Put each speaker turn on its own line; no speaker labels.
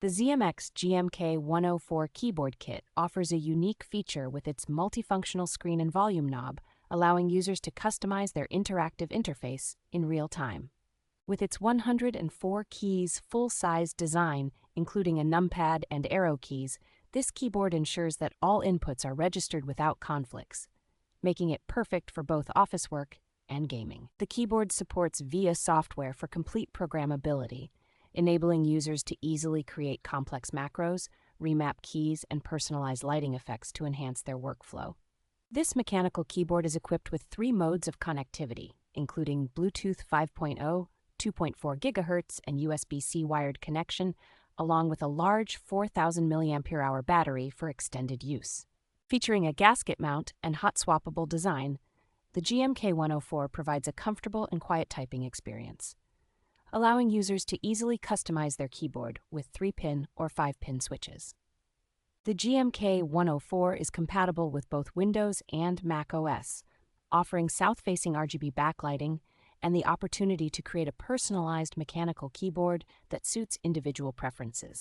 The ZMX GMK104 Keyboard Kit offers a unique feature with its multifunctional screen and volume knob, allowing users to customize their interactive interface in real time. With its 104 keys full-size design, including a numpad and arrow keys, this keyboard ensures that all inputs are registered without conflicts, making it perfect for both office work and gaming. The keyboard supports VIA software for complete programmability, enabling users to easily create complex macros, remap keys, and personalize lighting effects to enhance their workflow. This mechanical keyboard is equipped with 3 modes of connectivity, including Bluetooth 5.0, 2.4 GHz, and USB-C wired connection, along with a large 4,000 mAh battery for extended use. Featuring a gasket mount and hot-swappable design, the GMK104 provides a comfortable and quiet typing experience, allowing users to easily customize their keyboard with 3-pin or 5-pin switches. The GMK104 is compatible with both Windows and macOS, offering south-facing RGB backlighting and the opportunity to create a personalized mechanical keyboard that suits individual preferences.